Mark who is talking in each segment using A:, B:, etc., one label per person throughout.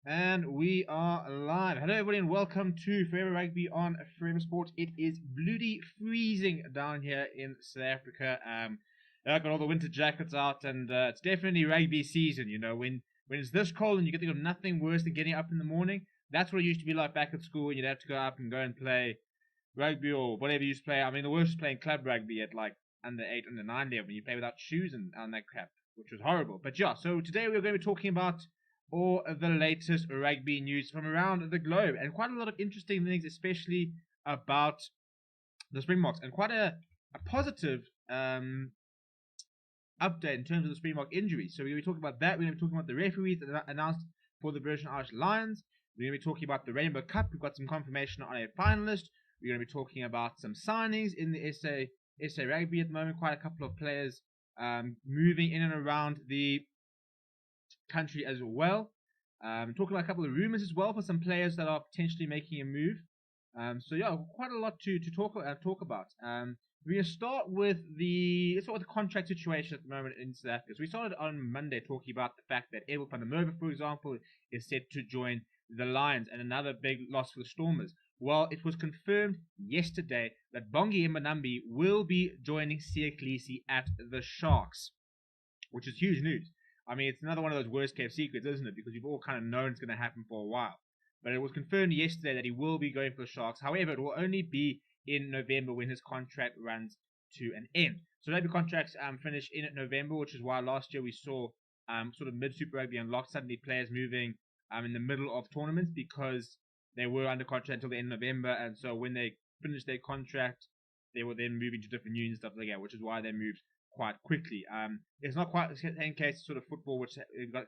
A: And we are live. Hello, everybody, and welcome to Forever Rugby on Forever Sport. It is bloody freezing down here in South Africa. I've got all the winter jackets out, and it's definitely rugby season. You know, when it's this cold and you can think of nothing worse than getting up in the morning. That's what it used to be like back at school when you'd have to go up and go and play rugby or whatever you used to play. I mean, the worst was playing club rugby at like under 8, under 9 level. You play without shoes and that crap, which was horrible. But yeah, so today we're going to be talking about all of the latest rugby news from around the globe, and quite a lot of interesting things, especially about the Springboks, and quite a positive update in terms of the Springbok injuries. So we're going to be talking about that. We're going to be talking about the referees that are announced for the Virgin Irish Lions. We're going to be talking about the Rainbow Cup. We've got some confirmation on a finalist. We're going to be talking about some signings in the SA Rugby at the moment. Quite a couple of players moving in and around the country as well. Talking about a couple of rumors as well for some players that are potentially making a move. So yeah, quite a lot to talk about. We're going to start with let's start with the contract situation at the moment in South Africa. So we started on Monday talking about the fact that Abel van der Merwe, for example, is set to join the Lions, and another big loss for the Stormers. Well, it was confirmed yesterday that Bongi Mbonambi will be joining Siya Kolisi at the Sharks, which is huge news. I mean, it's another one of those worst-kept secrets, isn't it? Because we've all kind of known it's going to happen for a while. But it was confirmed yesterday that he will be going for the Sharks. However, it will only be in November when his contract runs to an end. So rugby contracts finish in November, which is why last year we saw sort of mid-Super Rugby unlocked, suddenly players moving in the middle of tournaments because they were under contract until the end of November. And so when they finished their contract, they were then moving to different unions and stuff like that, which is why they moved quite quickly. It's not quite the same case sort of football, which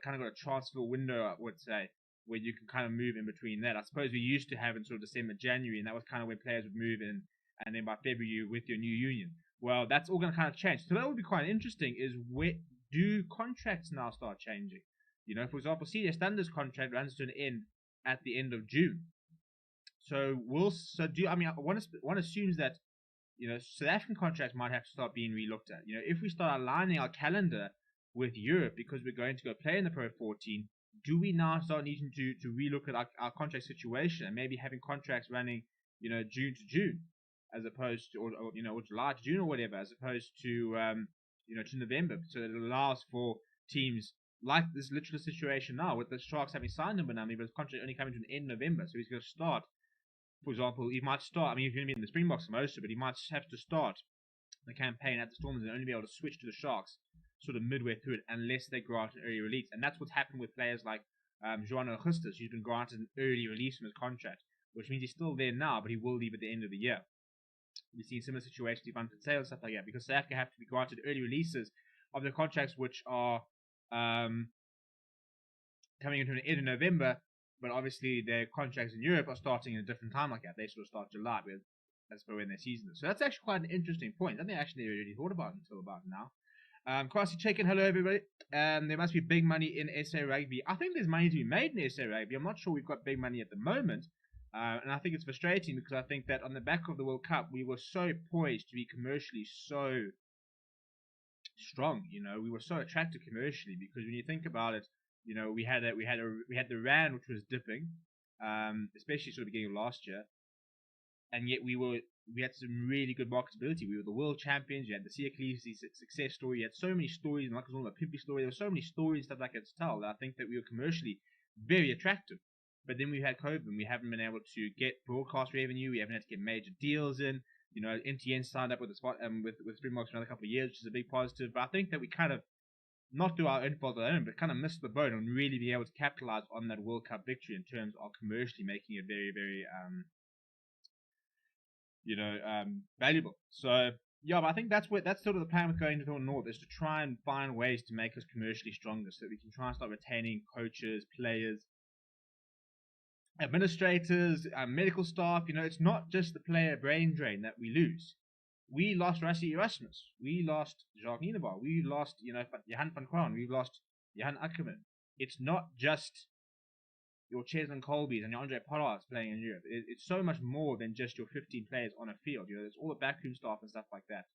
A: kind of got a transfer window, I would say, where you can kind of move in between that. I suppose we used to have in sort of December, January, and that was kind of when players would move in, and then by February with your new union. Well, that's all going to kind of change. So that would be quite interesting, is where do contracts now start changing? You know, for example, CJ Stander's contract runs to an end at the end of June. So one assumes that, you know, South African contracts might have to start being relooked at. You know, if we start aligning our calendar with Europe because we're going to go play in the Pro 14, do we now start needing to relook at our contract situation and maybe having contracts running, you know, June to June, as opposed to, or July to June or whatever, as opposed to, to November, so that it allows for teams like this literal situation now with the Sharks having signed him, but his contract only coming to an end of November, so he's going to start. For example, he might start, I mean, he's going to be in the Springboks most of it, but he might have to start the campaign at the Stormers and only be able to switch to the Sharks sort of midway through it unless they grant an early release. And that's what's happened with players like João Augustus, who's been granted an early release from his contract, which means he's still there now, but he will leave at the end of the year. We've seen similar situations with Van Sale and stuff like that, because South Africa have to be granted early releases of their contracts, which are coming into an end in November, but obviously their contracts in Europe are starting in a different time like that. They sort of start July, that's for when their season is. So that's actually quite an interesting point. I think I actually really thought about it until about now. Crossy Chicken, hello everybody. There must be big money in SA Rugby. I think there's money to be made in SA Rugby. I'm not sure we've got big money at the moment. And I think it's frustrating because I think that on the back of the World Cup, we were so poised to be commercially so strong. You know, we were so attractive commercially because when you think about it, you know, we had the rand, which was dipping, especially sort of beginning of last year, and yet we had some really good marketability. We were the world champions. You had the Siya Kolisi success story. You had so many stories, and like I was on the Pimpy story, there were so many stories and stuff like that to tell. That I think that we were commercially very attractive. But then we had COVID, and we haven't been able to get broadcast revenue. We haven't had to get major deals in. You know, NTN signed up with the spot with Springboks for another couple of years, which is a big positive. But I think that we kind of, not do our own fault alone, but kind of missed the boat on really being able to capitalize on that World Cup victory in terms of commercially making it very, very, valuable. So yeah, but I think that's sort of the plan with going to the North, is to try and find ways to make us commercially stronger, so that we can try and start retaining coaches, players, administrators, medical staff. You know, it's not just the player brain drain that we lose. We lost Rassie Erasmus. We lost Jacques Nienaber. We lost, Johan van Kraan. We've lost Johan Ackerman. It's not just your Cheslin Colbys and your Andre Pollards playing in Europe. It's so much more than just your 15 players on a field. You know, there's all the backroom staff and stuff like that.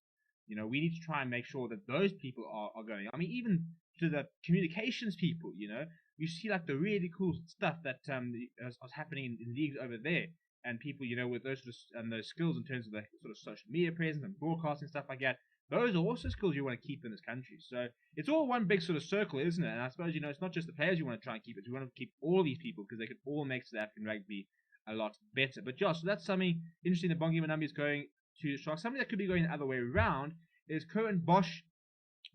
A: You know, we need to try and make sure that those people are going. I mean, even to the communications people, you know, you see like the really cool stuff that is happening in leagues over there, and people, you know, with those sort of, and those skills in terms of the sort of social media presence and broadcasting stuff like that. Those are also skills you want to keep in this country. So it's all one big sort of circle, isn't it? And I suppose, you know, it's not just the players you want to try and keep it. You want to keep all these people because they could all make South African rugby a lot better. But Josh, so that's something interesting that Bongi Manambi is going to the Sharks. Something that could be going the other way around is Curwin Bosch.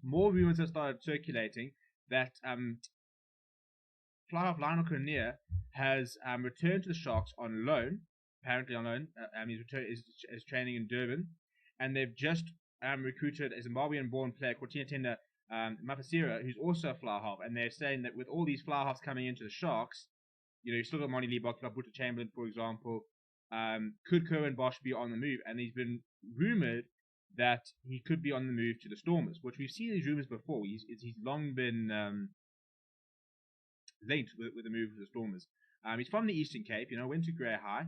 A: More rumors have started circulating that fly-half Lionel Cornier has returned to the Sharks on loan, apparently on loan. He's training in Durban, and they've just recruited a Zimbabwean-born player, Cortina Tenda Mafasira, who's also a fly-half, and they're saying that with all these fly-halves coming into the Sharks, you know, you still got Monty Lee Box, Buta Chamberlain, for example. Could Curwin Bosch be on the move? And he's been rumored that he could be on the move to the Stormers, which we've seen these rumors before. He's long been linked with the move to the Stormers. He's from the Eastern Cape, you know, went to Grey High.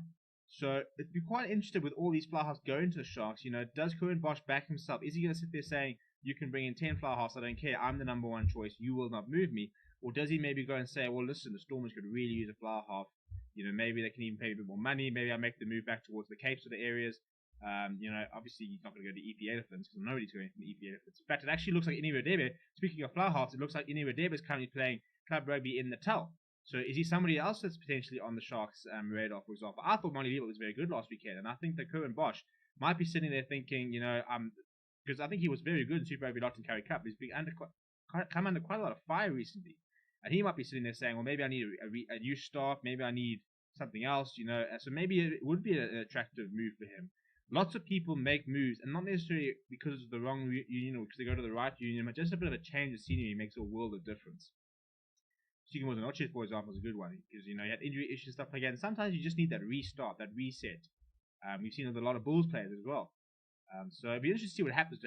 A: So it'd be quite interesting with all these fly halves going to the Sharks. You know, does Curwin Bosch back himself? Is he going to sit there saying, you can bring in 10 fly halves, I don't care, I'm the number one choice, you will not move me? Or does he maybe go and say, well, listen, the Stormers could really use a fly half. You know, maybe they can even pay a bit more money. Maybe I make the move back towards the Cape sort of areas. You know, obviously he's not going to go to EP Elephants because nobody's going to the EP Elephants. In fact, it actually looks like Ini Radebe. Speaking of fly halves, it looks like Ini Radebe is currently playing club rugby in Natal. So is he somebody else that's potentially on the Sharks' radar, for example? I thought Monty Lee was very good last weekend, and I think that Curwin Bosch might be sitting there thinking, you know, because I think he was very good in Super Rugby Lot and Currie Cup. He's been come under quite a lot of fire recently. And he might be sitting there saying, well, maybe I need a new start, maybe I need something else, you know. So maybe it would be an attractive move for him. Lots of people make moves, and not necessarily because of the wrong union or because they go to the right union, but just a bit of a change of scenery makes a world of difference. Speaking of Noches, for example, is a good one because, you know, you had injury issues and stuff like that, and sometimes you just need that restart, that reset. We've seen it with a lot of Bulls players as well. So it'd be interesting to see what happens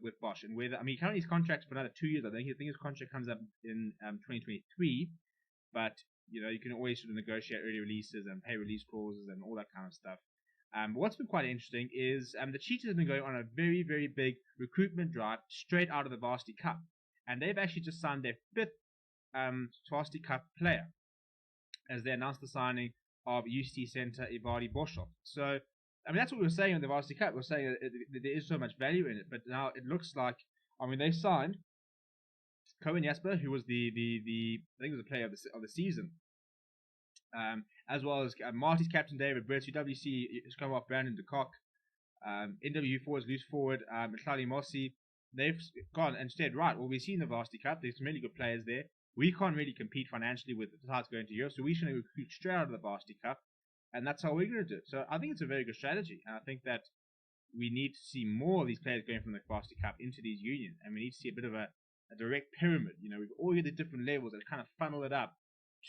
A: with Bosch and whether, I mean, currently his contract's for another 2 years. I think his contract comes up in 2023, but you know, you can always sort of negotiate early releases and pay release clauses and all that kind of stuff. But what's been quite interesting is the Cheetahs have been going on a very, very big recruitment drive straight out of the Varsity Cup, and they've actually just signed their 5th Varsity Cup player as they announced the signing of UCT centre Ivadi Boshov. So I mean, that's what we were saying in the Varsity Cup. We were saying that there is so much value in it, but now it looks like, I mean, they signed Cohen Jasper, who was the I think it was the player of the season, as well as Marty's captain David Brett, UWC has come off Brandon de Kock, NW4 is loose forward, Mhlali Mosi. They've gone and said, right, well, we've seen the Varsity Cup. There's some really good players there. We can't really compete financially with the sides going to Europe, so we should recruit straight out of the Varsity Cup. And that's how we're going to do it. So I think it's a very good strategy. And I think that we need to see more of these players going from the Varsity Cup into these unions. And we need to see a bit of a direct pyramid. You know, we've all got the different levels that kind of funnel it up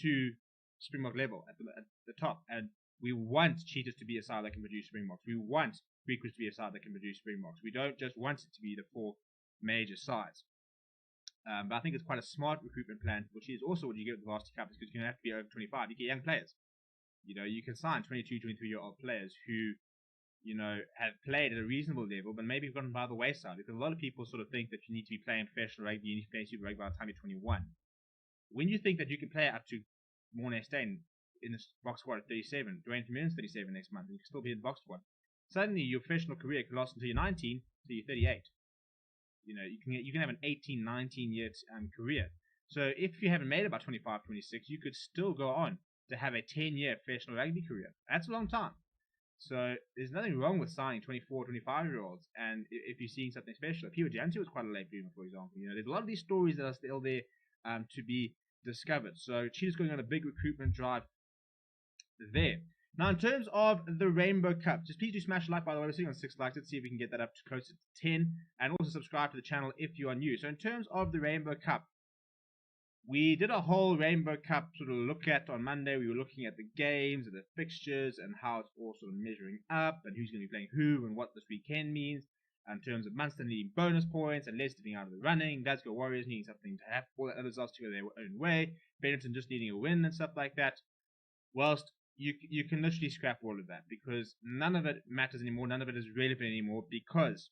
A: to Springbok level at the top. And we want Cheetahs to be a side that can produce Springboks. We want Frequency to be a side that can produce Springboks. We don't just want it to be the 4 major sides. But I think it's quite a smart recruitment plan for Cheetahs. Also, what you get with the Varsity Cup is because you're going to have to be over 25. You get young players. You know, you can sign 22, 23-year-old players who, you know, have played at a reasonable level, but maybe have gotten by the wayside. Because a lot of people sort of think that you need to be playing professional rugby, you need to play Super Rugby by the time you're 21. When you think that you can play up to Morné Steyn in the box squad at 37, Dwayne Vermeulen's 37 next month, and you can still be in the box squad, suddenly your professional career can last until you're 19, until you're 38. You know, you can have an 18, 19-year career. So if you haven't made it by 25, 26, you could still go on to have a 10-year professional rugby career. That's a long time. So there's nothing wrong with signing 24, 25-year-olds. And if you're seeing something special, Pio Janti was quite a late bloomer, for example. You know, there's a lot of these stories that are still there to be discovered. So Cheetah's going on a big recruitment drive there. Now, in terms of the Rainbow Cup, just please do smash a like, by the way. We're sitting on 6 likes. Let's see if we can get that up to closer to 10. And also subscribe to the channel if you are new. So in terms of the Rainbow Cup, we did a whole Rainbow Cup sort of look at on Monday. We were looking at the games and the fixtures and how it's all sort of measuring up and who's going to be playing who and what this weekend means in terms of Munster needing bonus points and Leicester being out of the running, Glasgow Warriors needing something to have all the other results to go their own way, Benetton just needing a win and stuff like that. Whilst you can literally scrap all of that because none of it matters anymore, none of it is relevant anymore because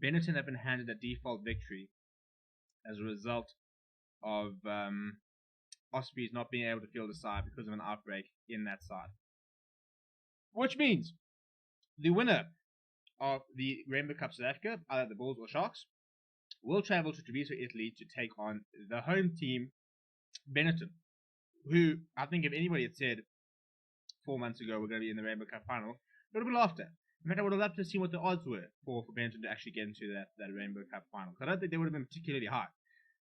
A: Benetton have been handed a default victory as a result of Ospreys not being able to field a side because of an outbreak in that side. Which means the winner of the Rainbow Cup South Africa, either the Bulls or Sharks, will travel to Treviso, Italy to take on the home team, Benetton, who I think if anybody had said 4 months ago we're going to be in the Rainbow Cup final, it would have been laughed at. In fact, I would have loved to see what the odds were for Benetton to actually get into that Rainbow Cup final. I don't think they would have been particularly high.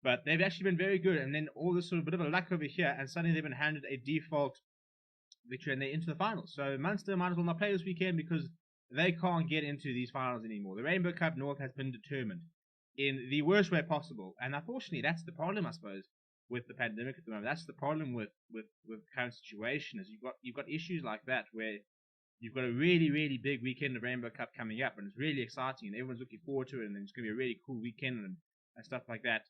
A: But they've actually been very good, and then all this sort of bit of a luck over here, and suddenly they've been handed a default victory and they're into the finals. So Munster might as well not play this weekend because they can't get into these finals anymore. The Rainbow Cup North has been determined in the worst way possible, and unfortunately that's the problem, I suppose, with the pandemic at the moment. That's the problem with the current situation, is you've got issues like that where you've got a really, really big weekend of Rainbow Cup coming up, and it's really exciting, and everyone's looking forward to it, and it's going to be a really cool weekend and stuff like that.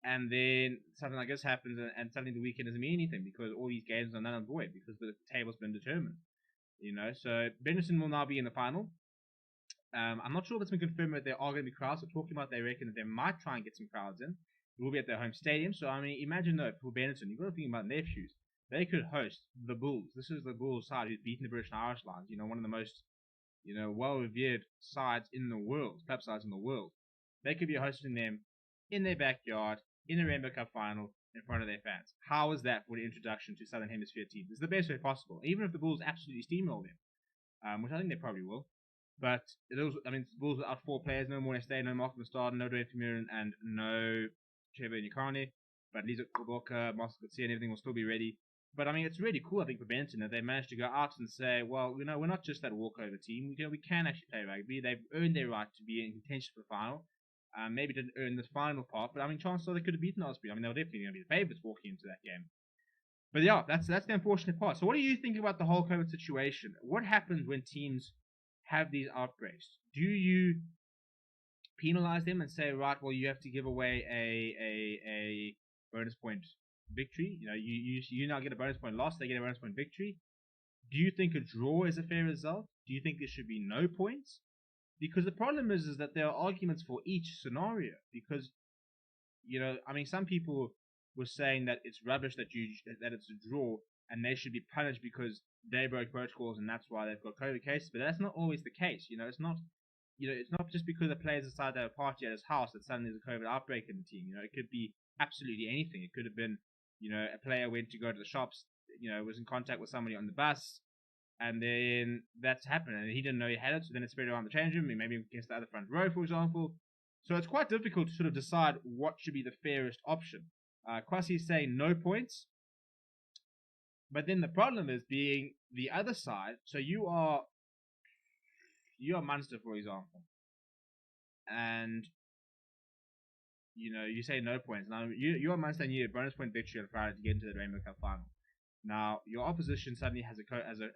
A: And then something like this happens, and suddenly the weekend doesn't mean anything because all these games are null and void because the table's been determined. So Benetton will now be in the final. I'm not sure if it's been confirmed that there are going to be crowds. They're talking about they reckon that they might try and get some crowds in. It will be at their home stadium. So, I mean, imagine though, for Benetton, you've got to think about their shoes. They could host the Bulls. This is the Bulls side who's beaten the British and Irish Lions. One of the most, well-revered sides in the world, club sides in the world. They could be hosting them in their backyard, in a Rainbow Cup final, in front of their fans. How is that for the introduction to Southern Hemisphere teams? It's the best way possible. Even if the Bulls absolutely steamroll them, which I think they probably will. But the Bulls are out 4 players, no Morne Stay, no Malcolm Stard, no Dwayne Vermeulen, and no Trevor Nyakane. But Lisa Kuboka, Marcel Coetzee, and everything will still be ready. But I mean, it's really cool, I think, for Benetton that they managed to go out and say, well, we're not just that walkover team. We can actually play rugby. They've earned their right to be in contention for the final. Maybe didn't earn the final part, but I mean, chances are they could have beaten Osprey. I mean, they were definitely going to be the favourites walking into that game. But yeah, that's the unfortunate part. So what do you think about the whole COVID situation? What happens when teams have these outbreaks? Do you penalise them and say, right, well, you have to give away a bonus point victory? You now get a bonus point loss, they get a bonus point victory. Do you think a draw is a fair result? Do you think there should be no points? Because the problem is that there are arguments for each scenario. Because, some people were saying that it's rubbish that it's a draw and they should be punished because they broke protocols and that's why they've got COVID cases. But that's not always the case. It's not just because a player's decided to have a party at his house that suddenly there's a COVID outbreak in the team. It could be absolutely anything. It could have been, a player went to go to the shops, was in contact with somebody on the bus. And then that's happened, and he didn't know he had it, so then it spread around the change room, maybe against the other front row, for example. So it's quite difficult to sort of decide what should be the fairest option. Kwasi is saying no points, but then the problem is being the other side. So you are Munster, for example, and you say no points. Now you are Munster and you need a bonus point victory on Friday to get into the Rainbow Cup final. Now, your opposition suddenly has a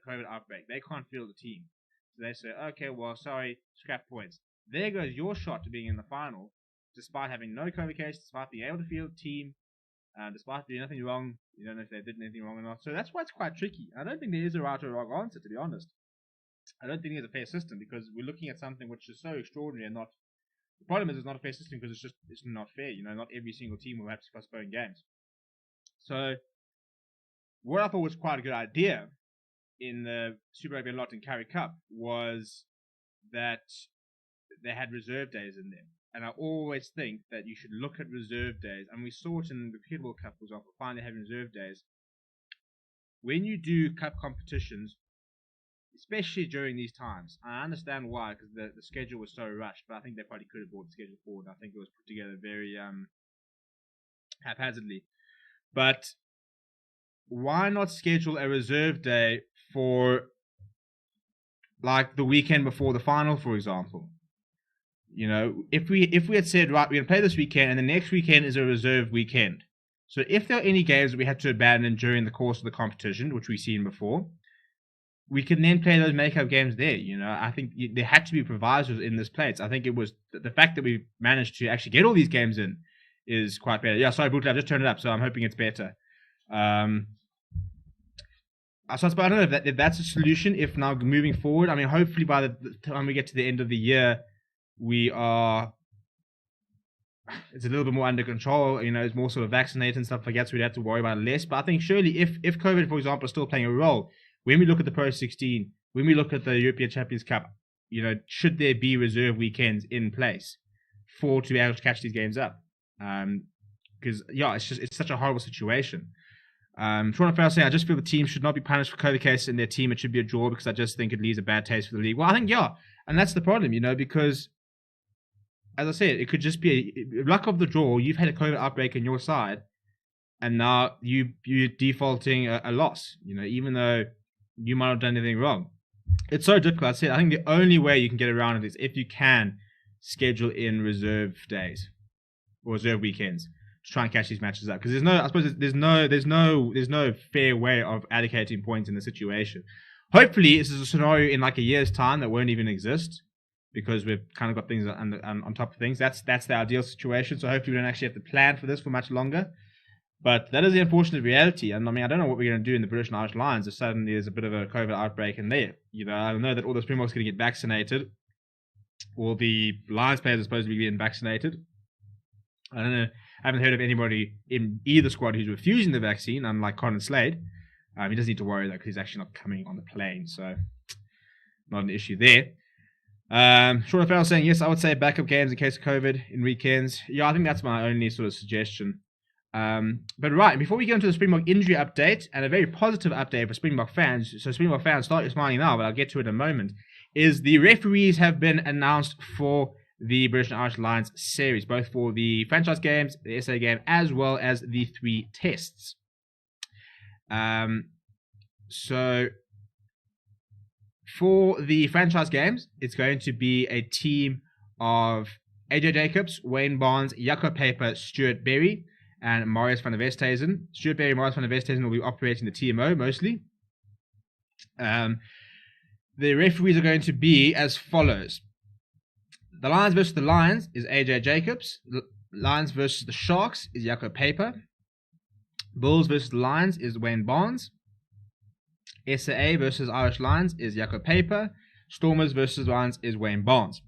A: COVID outbreak. They can't field the team. So they say, okay, well, sorry, scrap points. There goes your shot to being in the final, despite having no COVID case, despite being able to field the team, despite doing nothing wrong. You don't know if they did anything wrong or not. So that's why it's quite tricky. I don't think there is a right or wrong answer, to be honest. I don't think there's a fair system because we're looking at something which is so extraordinary and not... The problem is it's not a fair system because it's not fair. Not every single team will have to postpone games. So... what I thought was quite a good idea in the Super Rugby Unlocked and Currie Cup was that they had reserve days in them. And I always think that you should look at reserve days. And we saw it in the Kriel Cup, for example, finally having reserve days. When you do cup competitions, especially during these times, I understand why, because the schedule was so rushed, but I think they probably could have brought the schedule forward. I think it was put together very haphazardly. But why not schedule a reserve day for like the weekend before the final, for example? If we had said, right, we're going to play this weekend and the next weekend is a reserve weekend. So if there are any games that we had to abandon during the course of the competition, which we've seen before, we can then play those make-up games there. I think there had to be provisos in this place. I think it was the fact that we managed to actually get all these games in is quite better. Yeah, sorry, Brutal, I've just turned it up, so I'm hoping it's better. I don't know if that's a solution. If now moving forward, I mean, hopefully by the time we get to the end of the year, we are. It's a little bit more under control. It's more sort of vaccinated and stuff like that, so we'd have to worry about it less. But I think surely if COVID, for example, is still playing a role, when we look at the Pro 16, when we look at the European Champions Cup, should there be reserve weekends in place to be able to catch these games up? Because it's such a horrible situation. Toronto Fair saying, I just feel the team should not be punished for COVID cases in their team. It should be a draw because I just think it leaves a bad taste for the league. Well, I think and that's the problem, because as I said, it could just be a luck of the draw. You've had a COVID outbreak on your side, and now you're defaulting a loss. Even though you might have done anything wrong. It's so difficult. I said I think the only way you can get around it is if you can schedule in reserve days or reserve weekends to try and catch these matches up. Because there's no fair way of allocating points in the situation. Hopefully, this is a scenario in like a year's time that won't even exist, because we've kind of got things on top of things. That's the ideal situation. So hopefully we don't actually have to plan for this for much longer. But that is the unfortunate reality. And I don't know what we're going to do in the British and Irish Lions if suddenly there's a bit of a COVID outbreak in there. I know that all the Springboks are going to get vaccinated. All the Lions players are supposed to be getting vaccinated. I don't know. I haven't heard of anybody in either squad who's refusing the vaccine, unlike Conor Slade. He doesn't need to worry, though, because he's actually not coming on the plane. So, not an issue there. Sean O'Farrell saying, yes, I would say backup games in case of COVID in weekends. Yeah, I think that's my only sort of suggestion. But right, before we go into the Springbok injury update, and a very positive update for Springbok fans, so Springbok fans, start your smiling now, but I'll get to it in a moment, is the referees have been announced for the British and Irish Lions series, both for the franchise games, the SA game, as well as the 3 tests. So for the franchise games, it's going to be a team of AJ Jacobs, Wayne Barnes, Jaco Paper, Stuart Berry, and Marius van der Westhuizen. Stuart Berry and Marius van der Westhuizen will be operating the TMO mostly. The referees are going to be as follows. The Lions versus the Lions is AJ Jacobs. The Lions versus the Sharks is Jaco Paper. Bulls versus the Lions is Wayne Barnes. SAA versus Irish Lions is Jaco Paper. Stormers versus Lions is Wayne Barnes.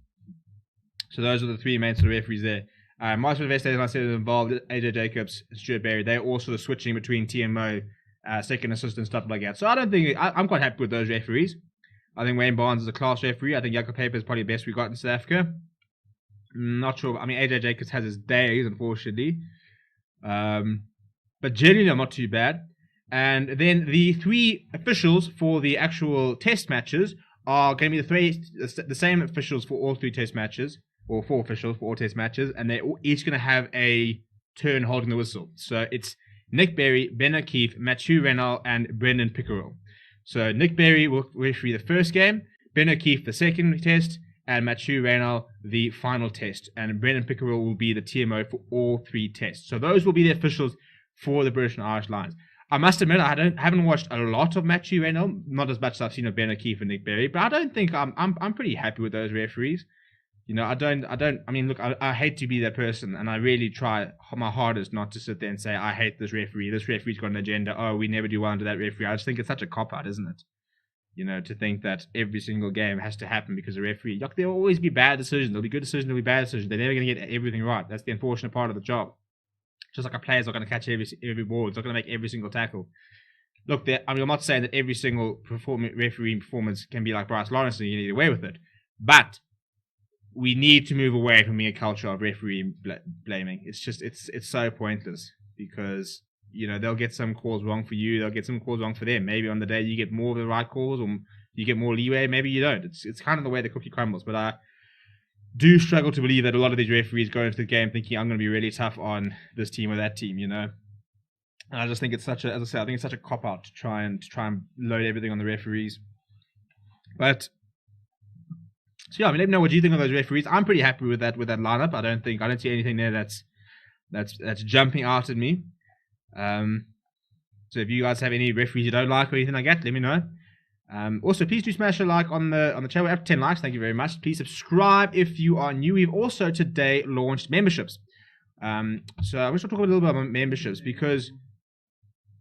A: So those are the 3 main sort of referees there. Marius van der Westhuizen, I said, is involved. AJ Jacobs, Stuart Berry. They're all sort of switching between TMO, second assistant, stuff like that. So I don't think I'm quite happy with those referees. I think Wayne Barnes is a class referee. I think Jaco Paper is probably the best we got in South Africa. Not sure. AJ Jacobs has his days, unfortunately. But generally, I'm not too bad. And then the 3 officials for the actual test matches are going to be the same officials for all 3 test matches, or 4 officials for all test matches, and they're each going to have a turn holding the whistle. So it's Nick Berry, Ben O'Keefe, Mathieu Renal, and Brendan Pickerel. So Nick Berry will referee the first game, Ben O'Keefe the second test, and Mathieu Renal the final test. And Brendan Pickerel will be the TMO for all 3 tests. So those will be the officials for the British and Irish Lions. I must admit, I haven't watched a lot of Mathieu Renal, not as much as I've seen of Ben O'Keefe and Nick Berry, but I don't think I'm pretty happy with those referees. I hate to be that person, and I really try my hardest not to sit there and say, I hate this referee. This referee's got an agenda. Oh, we never do well under that referee. I just think it's such a cop-out, isn't it? To think that every single game has to happen because of the referee. There'll always be bad decisions. There'll be good decisions. There'll be bad decisions. They're never going to get everything right. That's the unfortunate part of the job. Just like a player's not going to catch every ball. It's not going to make every single tackle. Look, I'm not saying that every single referee performance can be like Bryce Lawrence and you need away with it. But we need to move away from being a culture of referee blaming. It's so pointless because, they'll get some calls wrong for you. They'll get some calls wrong for them. Maybe on the day you get more of the right calls or you get more leeway. Maybe you don't. It's kind of the way the cookie crumbles. But I do struggle to believe that a lot of these referees go into the game thinking I'm going to be really tough on this team or that team, And I just think it's such a cop-out to try and load everything on the referees. But so yeah, let me know what you think of those referees. I'm pretty happy with that lineup. I don't see anything there that's jumping out at me. So if you guys have any referees you don't like or anything like that, let me know. Also, please do smash a like on the channel. After 10 likes, thank you very much. Please subscribe if you are new. We've also today launched memberships. So I wish to talk a little bit about memberships because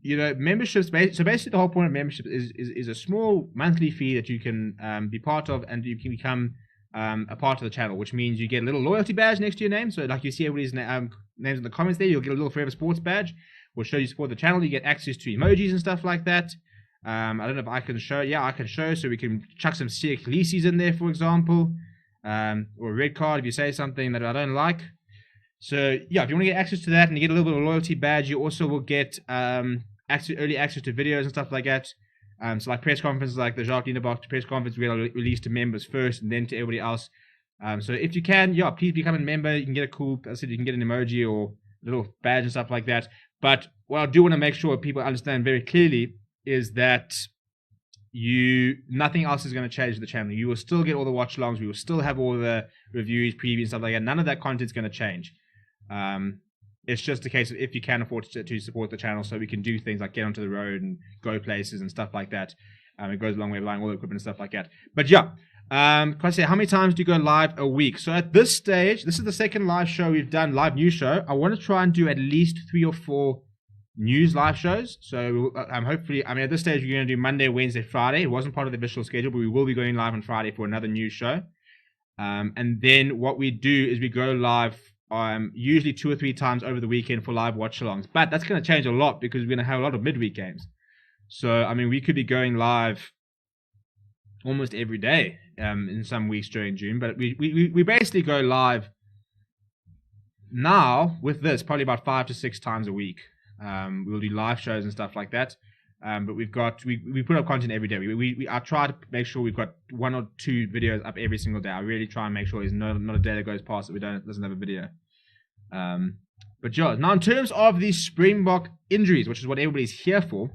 A: memberships. So basically, the whole point of membership is a small monthly fee that you can be part of, and you can become a part of the channel, which means you get a little loyalty badge next to your name. So like you see everybody's names in the comments there, you'll get a little Forever Sports badge, which shows you support the channel. You get access to emojis and stuff like that. I don't know if I can show. Yeah, I can show. So we can chuck some Siya Khaleesi's in there, for example, or a red card if you say something that I don't like. So yeah, if you want to get access to that and you get a little bit of a loyalty badge, you also will get early access to videos and stuff like that. So like press conferences, like the Jacques Dienenbach press conference, we'll release to members first and then to everybody else. So if you can, yeah, please become a member. You can get a cool, as I said, you can get an emoji or a little badge and stuff like that. But what I do want to make sure people understand very clearly is that nothing else is going to change the channel. You will still get all the watch alongs. We will still have all the reviews, previews, and stuff like that. None of that content is going to change. It's just a case of if you can afford to support the channel, so we can do things like get onto the road and go places and stuff like that. It goes a long way of buying all the equipment and stuff like that. But yeah, can I say, how many times do you go live a week? So at this stage, this is the second live show we've done, live news show. I want to try and do at least 3 or 4 news live shows. So hopefully, at this stage, we're going to do Monday, Wednesday, Friday. It wasn't part of the official schedule, but we will be going live on Friday for another news show. And then what we do is we go live usually 2 or 3 times over the weekend for live watch-alongs. But that's going to change a lot because we're going to have a lot of midweek games. So, we could be going live almost every day in some weeks during June. But we basically go live now with this probably about 5 to 6 times a week. We'll do live shows and stuff like that. But we put up content every day. I try to make sure we've got 1 or 2 videos up every single day. I really try and make sure there's not a day that goes past that doesn't have a video. But yeah, now in terms of the Springbok injuries, which is what everybody's here for,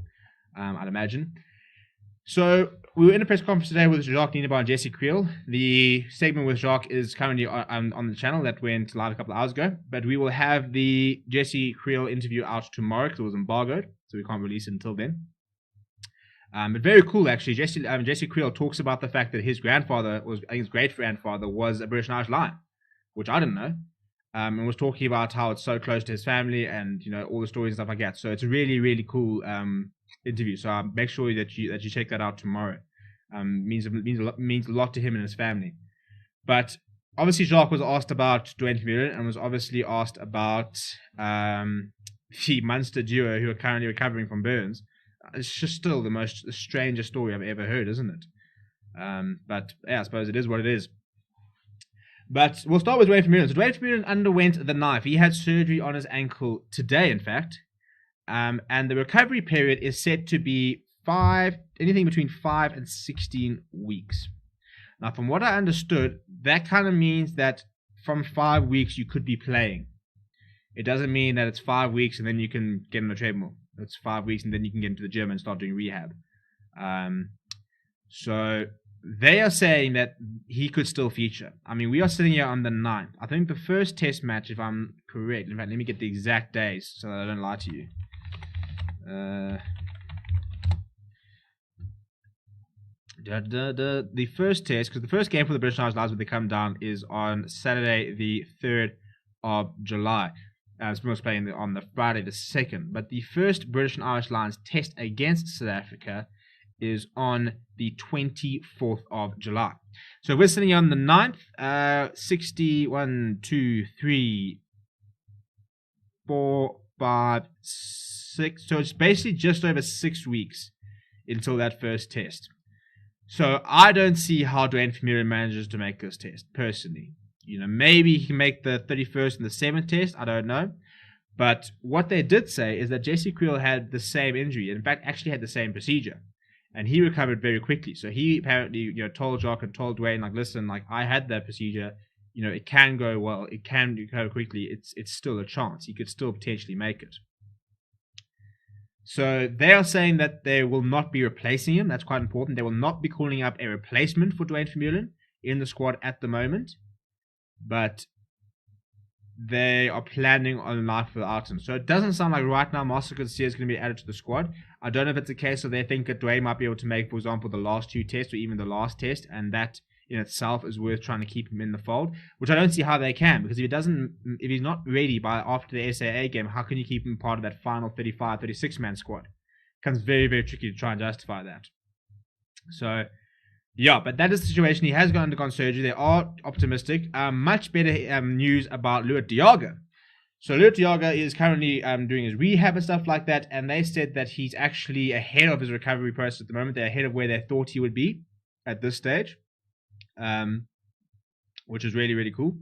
A: I'd imagine. So we were in a press conference today with Jacques Dienenbach and Jesse Kriel. The segment with Jacques is currently on the channel that went live a couple of hours ago. But we will have the Jesse Kriel interview out tomorrow because it was embargoed, so we can't release it until then. But very cool, actually. Jesse Kriel talks about the fact that his grandfather his great-grandfather was a British and Irish Lion, which I didn't know. And was talking about how it's so close to his family and all the stories and stuff like that. So it's a really, really cool interview. So make sure that you check that out tomorrow. Means a lot to him and his family. But obviously Jacques was asked about Duane Vermeulen and was obviously asked about the Munster duo who are currently recovering from burns. It's just still the strangest story I've ever heard, isn't it? But yeah, I suppose it is what it is. But we'll start with Duane Vermeulen. So Duane Vermeulen underwent the knife. He had surgery on his ankle today, in fact. And the recovery period is set to be anything between 5 and 16 weeks. Now, from what I understood, that kind of means that from 5 weeks you could be playing. It doesn't mean that it's 5 weeks and then you can get on the treadmill. It's 5 weeks and then you can get into the gym and start doing rehab. So they are saying that he could still feature. We are sitting here on the 9th. I think the first test match, if I'm correct, in fact, let me get the exact days so that I don't lie to you. The first test, because the first game for the British and Irish Lions when they come down is on Saturday the 3rd of July. Springboks playing on the Friday the 2nd. But the first British and Irish Lions test against South Africa is on the 24th of July. So we're sitting on the 9th, 61, 2, 3, 4, 5, 6. So it's basically just over 6 weeks until that first test. So I don't see how Duane Vermeulen manages to make this test, personally. Maybe he can make the 31st and the 7th test. I don't know. But what they did say is that Jesse Kriel had the same injury. In fact, actually had the same procedure. And he recovered very quickly. So he apparently, told Jacques and told Duane, listen, I had that procedure. It can go well. It can recover quickly. It's still a chance. He could still potentially make it. So they are saying that they will not be replacing him. That's quite important. They will not be calling up a replacement for Duane Vermeulen in the squad at the moment. But they are planning on life without him. So it doesn't sound like right now Master Garcia is going to be added to the squad. I don't know if it's a case of they think that Duane might be able to make, for example, the last 2 tests or even the last test, and that in itself is worth trying to keep him in the fold, which I don't see how they can, because if he's not ready after the SAA game, how can you keep him part of that final 35, 36-man squad? It becomes very, very tricky to try and justify that. So Yeah, but that is the situation. He has undergone surgery. They are optimistic. Much better news about Luat Diaga. So Luat Diaga is currently doing his rehab and stuff like that, and they said that he's actually ahead of his recovery process at the moment. They're ahead of where they thought he would be at this stage, which is really, really cool.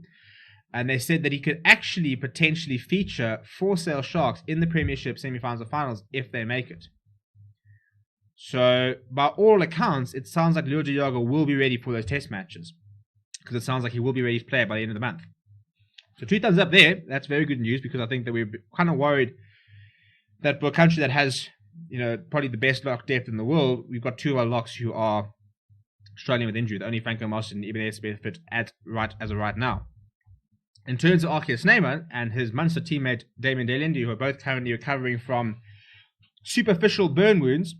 A: And they said that he could actually potentially feature for Sale Sharks in the Premiership semi-finals or finals if they make it. So, by all accounts, it sounds like Luat Diaga will be ready for those test matches. Because it sounds like he will be ready to play by the end of the month. So 2 thumbs up there. That's very good news, because I think that we're kind of worried that for a country that has, probably the best lock depth in the world, we've got 2 of our locks who are struggling with injury. The only Franco Moss and Ibn Esbe fit as of right now. In terms of Archie Snyman and his Munster teammate Damien Delendi, who are both currently recovering from superficial burn wounds,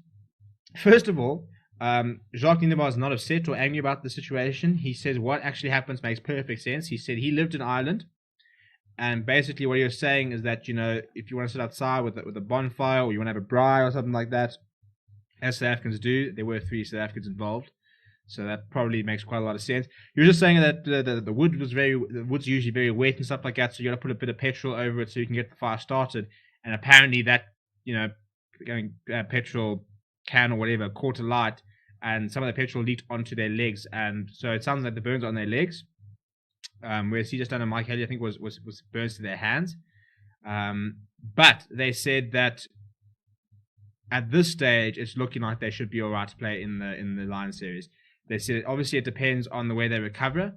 A: first of all, Jacques Nienaber is not upset or angry about the situation. He says what actually happens makes perfect sense. He said he lived in Ireland, and basically what he was saying is that, if you want to sit outside with a bonfire, or you want to have a braai or something like that, as South Africans do, there were 3 South Africans involved, so that probably makes quite a lot of sense. He was just saying that the wood's usually very wet and stuff like that, so you got to put a bit of petrol over it so you can get the fire started. And apparently that, petrol can or whatever caught alight, and some of the petrol leaked onto their legs, and so it sounds like the burns are on their legs. Whereas he just done a Mike Haley, I think was burns to their hands. But they said that at this stage it's looking like they should be alright to play in the Lions series. They said obviously it depends on the way they recover,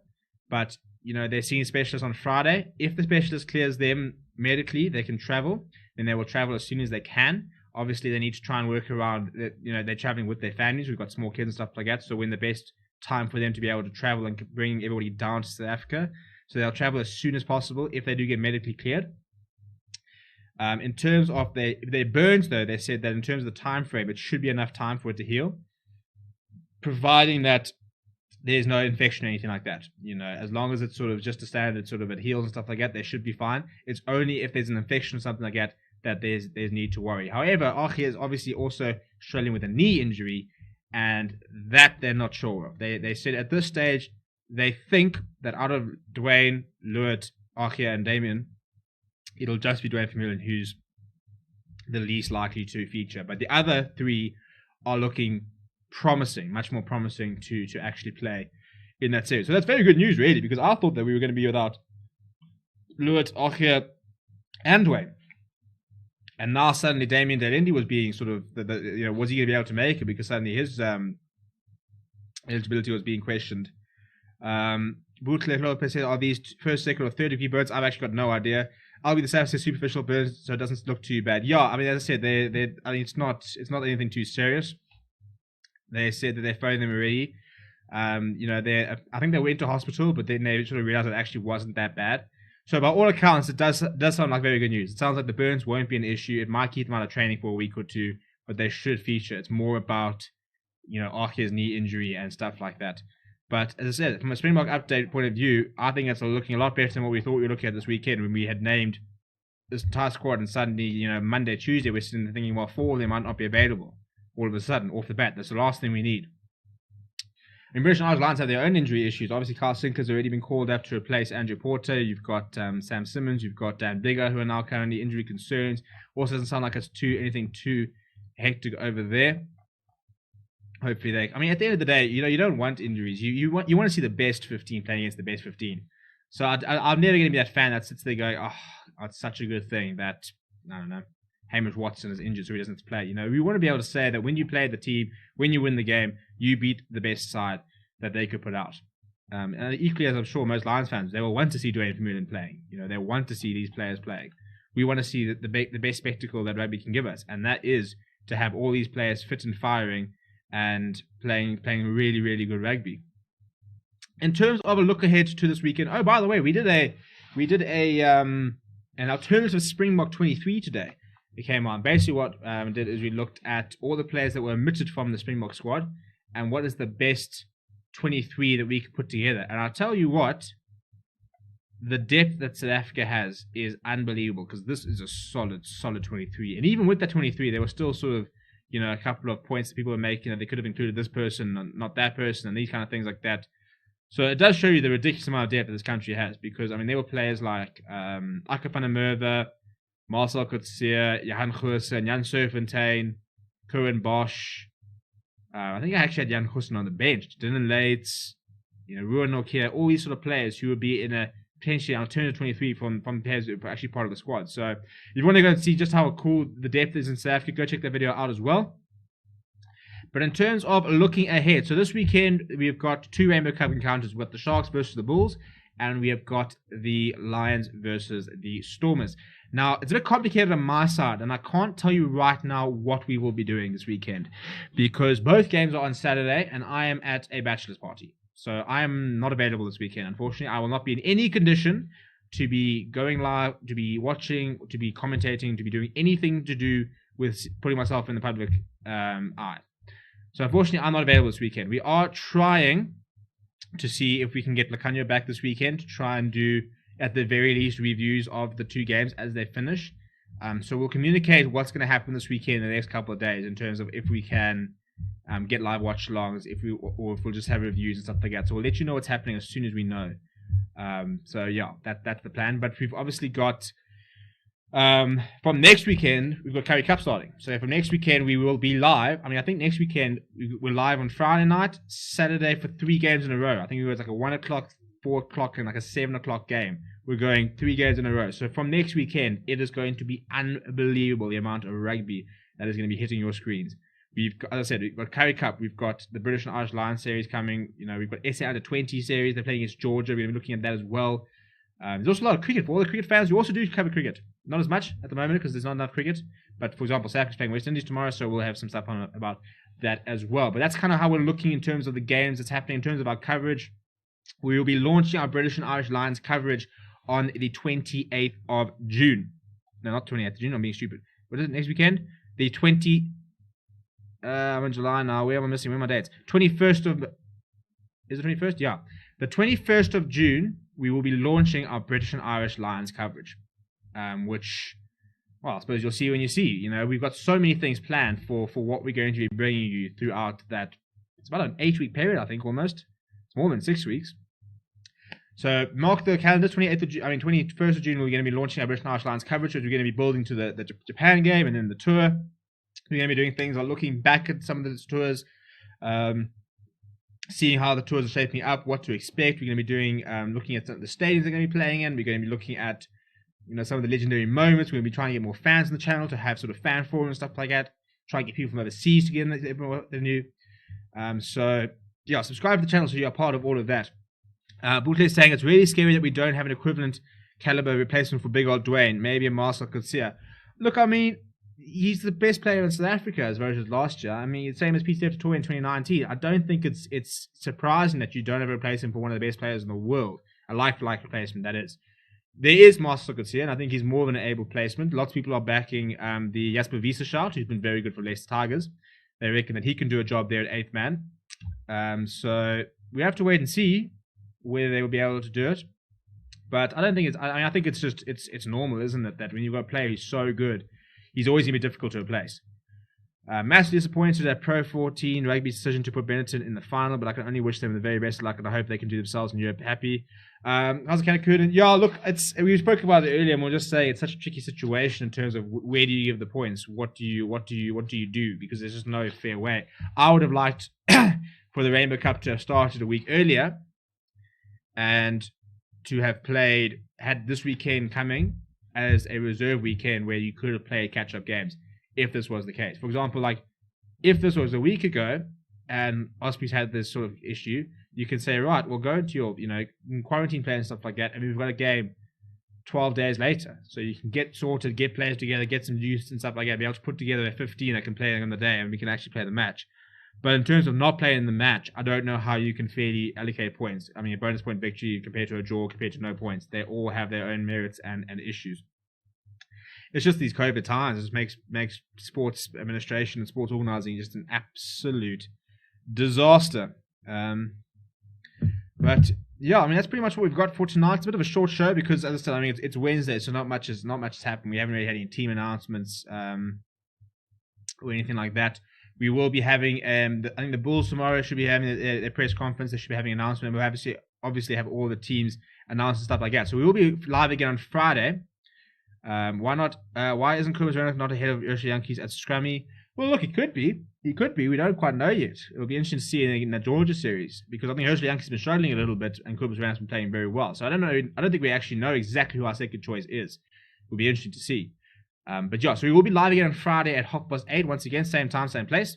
A: but they're seeing specialists on Friday. If the specialist clears them medically, they can travel. Then they will travel as soon as they can. Obviously, they need to try and work around, they're traveling with their families. We've got small kids and stuff like that. So when the best time for them to be able to travel and bring everybody down to South Africa. So they'll travel as soon as possible if they do get medically cleared. In terms of their burns, though, they said that in terms of the time frame, it should be enough time for it to heal, providing that there's no infection or anything like that. As long as it's sort of just a standard, sort of it heals and stuff like that, they should be fine. It's only if there's an infection or something like that there's need to worry. However, Archie is obviously also struggling with a knee injury, and that they're not sure of. They said at this stage they think that out of Dwayne, Luat, Archie, and Damien, it'll just be Dwayne Vermeulen who's the least likely to feature. But the other 3 are looking promising, much more promising to actually play in that series. So that's very good news, really, because I thought that we were going to be without Luat, Archie, and Dwayne. And now suddenly Damien Delendi was being sort of, was he going to be able to make it? Because suddenly his eligibility was being questioned. Boutle Lopez said, are these first, second, or third degree burns? I've actually got no idea. I'll be the South says superficial burns, so it doesn't look too bad. Yeah, I mean, as I said, it's not anything too serious. They said that they phoned them already. I think they went to hospital, but then they sort of realized it actually wasn't that bad. So by all accounts, it does sound like very good news. It sounds like the burns won't be an issue. It might keep them out of training for a week or 2, but they should feature. It's more about, Archie's knee injury and stuff like that. But as I said, from a Springbok update point of view, I think it's looking a lot better than what we thought we were looking at this weekend when we had named this entire squad, and suddenly, Monday, Tuesday, we're sitting there thinking, well, 4 of them might not be available all of a sudden, off the bat. That's the last thing we need. And British and Irish Lions have their own injury issues. Obviously, Carl Sinclair's already been called up to replace Andrew Porter. You've got Sam Simmons. You've got Dan Bigger, who are now currently injury concerns. Also, doesn't sound like it's anything too hectic over there. Hopefully, at the end of the day, you don't want injuries. You want to see the best 15 playing against the best 15. So I'm never going to be that fan that sits there going, oh, it's such a good thing that, I don't know, Hamish Watson is injured so he doesn't play. We want to be able to say that when you play the team, when you win the game, you beat the best side that they could put out. And equally, as I'm sure most Lions fans, they will want to see Dwayne Vermeulen playing. They want to see these players playing. We want to see the best spectacle that rugby can give us, and that is to have all these players fit and firing and playing really, really good rugby. In terms of a look ahead to this weekend, oh, by the way, we did an alternative Springbok 23 today. It came on. Basically what we did is we looked at all the players that were omitted from the Springbok squad and what is the best 23 that we could put together. And I'll tell you what, the depth that South Africa has is unbelievable, because this is a solid 23. And even with that 23, there were still sort of, a couple of points that people are making that they could have included this person and not that person and these kind of things like that. So it does show you the ridiculous amount of depth that this country has, because there were players like Akker van der Merwe, Marcel Coetzee, Johan Goosen, and Jan Serfontein, Cohen Bosch. I think I actually had Jan Goosen on the bench. Dylan Leitz, Ruan Nokia, all these sort of players who would be in a potentially on turn of 23 from players who are actually part of the squad. So if you want to go and see just how cool the depth is in South Africa, go check that video out as well. But in terms of looking ahead, so this weekend we've got 2 Rainbow Cup encounters. We've got the Sharks versus the Bulls, and we have got the Lions versus the Stormers. Now, it's a bit complicated on my side, and I can't tell you right now what we will be doing this weekend, because both games are on Saturday, and I am at a bachelor's party. So I am not available this weekend, unfortunately. I will not be in any condition to be going live, to be watching, to be commentating, to be doing anything to do with putting myself in the public eye. So unfortunately, I'm not available this weekend. We are trying to see if we can get Lacanio back this weekend to try and do, at the very least, reviews of the 2 games as they finish. So we'll communicate what's going to happen this weekend in the next couple of days in terms of if we can get live watch-alongs, or if we'll just have reviews and stuff like that. So we'll let you know what's happening as soon as we know. So yeah, that's the plan. But we've obviously got from next weekend, we've got Currie Cup starting. So from next weekend, we will be live. I think next weekend, we're live on Friday night, Saturday for 3 games in a row. I think it was like a 1 o'clock, 4 o'clock, and like a 7 o'clock game. We're going 3 games in a row. So from next weekend, it is going to be unbelievable, the amount of rugby that is going to be hitting your screens. We've got, as I said, we've got Currie Cup, we've got the British and Irish Lions series coming. We've got SA Under 20 series. They're playing against Georgia. We're going to be looking at that as well. There's also a lot of cricket. For all the cricket fans, we also do cover cricket. Not as much at the moment because there's not enough cricket. But for example, South Africa's playing West Indies tomorrow, so we'll have some stuff on about that as well. But that's kind of how we're looking in terms of the games that's happening, in terms of our coverage. We will be launching our British and Irish Lions coverage on the 28th of June. No, not 28th of June. I'm being stupid. What is it next weekend? The 20... I'm in July now. Where am I missing? Where are my dates? 21st of... Is it 21st? Yeah. The 21st of June, we will be launching our British and Irish Lions coverage. Which, well, I suppose you'll see when you see. We've got so many things planned for what we're going to be bringing you throughout that. It's about an 8-week period, I think, almost. It's more than 6 weeks. So mark the calendar. 21st of June, we're going to be launching our British and Irish Lions coverage, which we're going to be building to the Japan game and then the tour. We're going to be doing things like looking back at some of the tours, seeing how the tours are shaping up, what to expect. We're going to be doing, looking at some of the stadiums they're going to be playing in. We're going to be looking at, some of the legendary moments. We're going to be trying to get more fans on the channel to have sort of fan forums and stuff like that. Try and get people from overseas to get in what they're new. So yeah, subscribe to the channel so you're a part of all of that. Bootle is saying it's really scary that we don't have an equivalent caliber replacement for big old Dwayne. Maybe a Marcel Coetzee. Look, he's the best player in South Africa as well as last year. The same as PCF Toy in 2019. I don't think it's surprising that you don't have a replacement for one of the best players in the world. A like-for-like replacement, that is. There is Marcel Coetzee, and I think he's more than an able placement. Lots of people are backing the Jasper Wiese shout, who's been very good for Leicester Tigers. They reckon that he can do a job there at 8th man. So we have to wait and see whether they will be able to do it. But I don't think I think it's just it's normal, isn't it, that when you've got a player who's so good, he's always going to be difficult to replace. Massively disappointed at Pro 14 Rugby's decision to put Benetton in the final, but I can only wish them the very best of luck, and I hope they can do themselves in Europe happy. How's it kind of cool? Yeah, look, we spoke about it earlier, and we'll just say it's such a tricky situation in terms of where do you give the points, what do you do, because there's just no fair way. I would have liked for the Rainbow Cup to have started a week earlier, and to have had this weekend coming as a reserve weekend where you could have played catch-up games, if this was the case. For example, if this was a week ago and Ospreys had this sort of issue, you can say, right, we'll go into your, quarantine play and stuff like that, and we've got a game 12 days later. So you can get sorted, get players together, get some juice and stuff like that, be able to put together a 15 that can play on the day, and we can actually play the match. But in terms of not playing the match, I don't know how you can fairly allocate points. A bonus point victory compared to a draw, compared to no points, they all have their own merits and issues. It's just these COVID times. It just makes sports administration and sports organizing just an absolute disaster. But yeah, that's pretty much what we've got for tonight. It's a bit of a short show because, as I said, it's Wednesday, so not much has happened. We haven't really had any team announcements. or anything like that. We will be having, I think the Bulls tomorrow should be having a press conference. They should be having an announcement. We'll obviously have all the teams announced and stuff like that. So we will be live again on Friday. Why not? Why isn't Kobus Randolph not ahead of Ursula Yankees at Scrummy? Well, look, he could be. He could be. We don't quite know yet. It'll be interesting to see in the Georgia series, because I think Ursula Yankees has been struggling a little bit and Kobus Randolph's been playing very well. So I don't know. I don't think we actually know exactly who our second choice is. It'll be interesting to see. But yeah, so we will be live again on Friday at 8:30. Once again, same time, same place.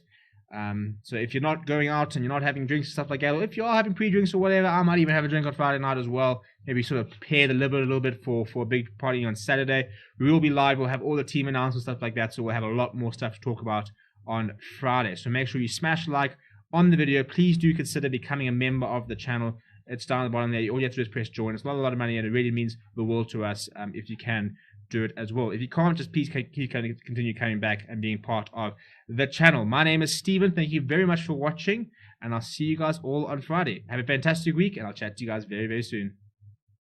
A: So if you're not going out and you're not having drinks and stuff like that, or if you are having pre-drinks or whatever, I might even have a drink on Friday night as well. Maybe sort of prepare the liver a little bit for a big party on Saturday. We will be live. We'll have all the team announcements and stuff like that. So we'll have a lot more stuff to talk about on Friday. So make sure you smash like on the video. Please do consider becoming a member of the channel. It's down at the bottom there. All you have to do is press join. It's not a lot of money, and it really means the world to us if you can do it as well. If you can't, just please continue coming back and being part of the channel. My name is Steven. Thank you very much for watching, and I'll see you guys all on Friday. Have a fantastic week, and I'll chat to you guys very, very soon.